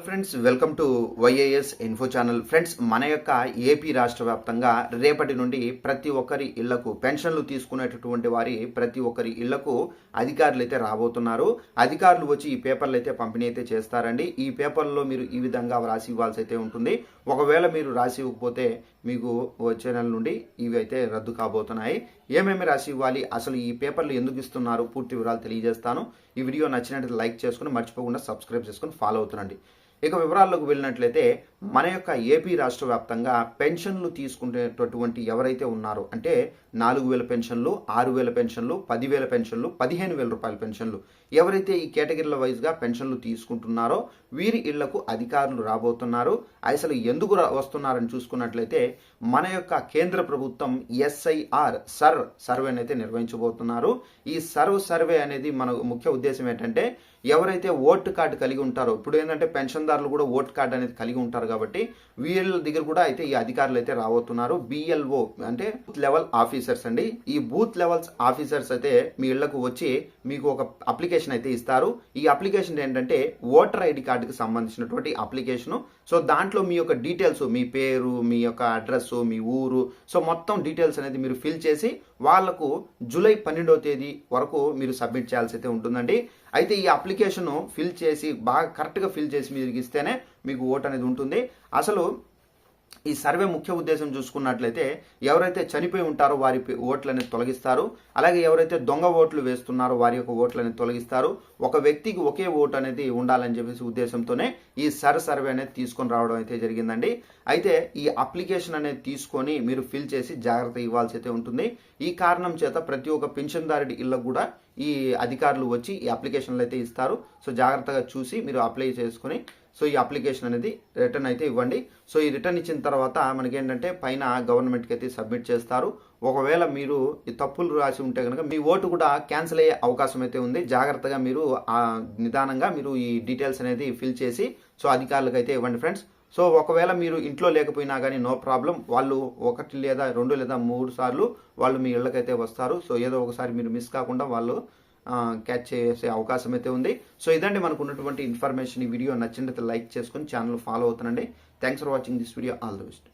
Friends, welcome to YAS info channel. Friends, మన యొక్క AP రాష్ట్ర వ్యాప్తంగా రేపటి నుండి ప్రతి ఒక్కరి ఇళ్లకు పెన్షన్లు తీసుకునేటటువంటి వారి ప్రతి ఒక్కరి ఇళ్లకు అధికారులు అయితే రాబోతున్నారు. అధికారులు వచ్చి ఈ పేపర్లు అయితే పంపిణీ అయితే చేస్తారండి. ఈ పేపర్లో మీరు ఈ విధంగా రాసి ఇవ్వాల్సి అయితే ఉంటుంది. ఒకవేళ మీరు రాసి ఇవ్వకపోతే మీకు వచ్చే నెల నుండి ఇవి అయితే రద్దు కాబోతున్నాయి. ఏమేమి రాసి ఇవ్వాలి, అసలు ఈ పేపర్లు ఎందుకు ఇస్తున్నారు, పూర్తి వివరాలు తెలియజేస్తాను. ఈ వీడియో నచ్చినట్లయితే లైక్ చేసుకుని మర్చిపోకుండా సబ్స్క్రైబ్ చేసుకుని ఫాలో అవుతుండండి. ఇక వివరాల్లోకి వెళ్ళినట్లయితే మన యొక్క ఏపీ రాష్ట్ర వ్యాప్తంగా పెన్షన్లు తీసుకునేటటువంటి ఎవరైతే ఉన్నారో, అంటే 4,000 పెన్షన్లు, 6,000 పెన్షన్లు, 10,000 పెన్షన్లు, 15,000 రూపాయల పెన్షన్లు ఎవరైతే ఈ కేటగిరీల వైజ్గా పెన్షన్లు తీసుకుంటున్నారో వీరి ఇళ్లకు అధికారులు రాబోతున్నారు. అసలు ఎందుకు వస్తున్నారని చూసుకున్నట్లయితే మన యొక్క కేంద్ర ప్రభుత్వం SIR సర్వేని అయితే నిర్వహించబోతున్నారు. ఈ సర్వే అనేది మన ముఖ్య ఉద్దేశం ఏంటంటే, ఎవరైతే ఓటు కార్డు కలిగి ఉంటారో, ఇప్పుడు ఏంటంటే పెన్షన్దారులు కూడా ఓటు కార్డు అనేది కలిగి ఉంటారు కాబట్టి వీళ్ళ దగ్గర కూడా అయితే ఈ అధికారులు అయితే రాబోతున్నారు. BLO అంటే బూత్ లెవెల్ ఆఫీసర్స్ అండి. ఈ బూత్ లెవెల్స్ ఆఫీసర్స్ అయితే మీ ఇళ్లకు వచ్చి మీకు ఒక అప్లికేషన్ అయితే ఇస్తారు. ఈ అప్లికేషన్ ఏంటంటే ఓటర్ ID కార్డుకి సంబంధించినటువంటి అప్లికేషను. సో దాంట్లో మీ యొక్క డీటెయిల్స్, మీ పేరు, మీ యొక్క అడ్రస్, మీ ఊరు, సో మొత్తం డీటెయిల్స్ అనేది మీరు ఫిల్ చేసి వాళ్లకు జూలై 12వ తేదీ వరకు మీరు సబ్మిట్ చేయాల్సి అయితే ఉంటుందండి. అయితే ఈ అప్లికేషన్ ఫిల్ చేసి బాగా కరెక్ట్గా ఫిల్ చేసి మీరు ఇస్తేనే మీకు ఓట్ అనేది ఉంటుంది. అసలు ఈ సర్వే ముఖ్య ఉద్దేశం చూసుకున్నట్లయితే ఎవరైతే చనిపోయి ఉంటారో వారి ఓట్లని తొలగిస్తారు. అలాగే ఎవరైతే దొంగ ఓట్లు వేస్తున్నారో వారి యొక్క ఓట్లని తొలగిస్తారు. ఒక వ్యక్తికి ఒకే ఓటు అనేది ఉండాలని చెప్పేసి ఉద్దేశంతోనే ఈ సర్వే అనేది తీసుకొని రావడం అయితే జరిగిందండి. అయితే ఈ అప్లికేషన్ అనేది తీసుకొని మీరు ఫిల్ చేసి జాగ్రత్త ఇవ్వాల్సి అయితే ఉంటుంది. ఈ కారణం చేత ప్రతి ఒక్క పెన్షన్దారుడి ఇళ్ళకు కూడా ఈ అధికారులు వచ్చి ఈ అప్లికేషన్లు అయితే ఇస్తారు. సో జాగ్రత్తగా చూసి మీరు అప్లై చేసుకుని సో ఈ అప్లికేషన్ అనేది రిటర్న్ అయితే ఇవ్వండి. సో ఈ రిటర్న్ ఇచ్చిన తర్వాత మనకేంటంటే పైన గవర్నమెంట్కి అయితే సబ్మిట్ చేస్తారు. ఒకవేళ మీరు ఈ తప్పులు రాసి ఉంటే కనుక మీ ఓటు కూడా క్యాన్సిల్ అయ్యే అవకాశం అయితే ఉంది. జాగ్రత్తగా మీరు నిదానంగా మీరు ఈ డీటెయిల్స్ అనేది ఫిల్ చేసి సో అధికారులకు అయితే ఇవ్వండి ఫ్రెండ్స్. సో ఒకవేళ మీరు ఇంట్లో లేకపోయినా కానీ నో ప్రాబ్లం, వాళ్ళు 1 లేదా 2 లేదా 3 సార్లు వాళ్ళు మీ ఇళ్ళకైతే వస్తారు. సో ఏదో ఒకసారి మీరు మిస్ కాకుండా వాళ్ళు క్యాచ్ చేసే అవకాశం అయితే ఉంది. సో ఇదండి మనకు ఉన్నటువంటి ఇన్ఫర్మేషన్. ఈ వీడియో నచ్చినట్లయితే లైక్ చేసుకుని ఛానల్ ఫాలో అవుతానండి. Thanks for watching this video. All the best.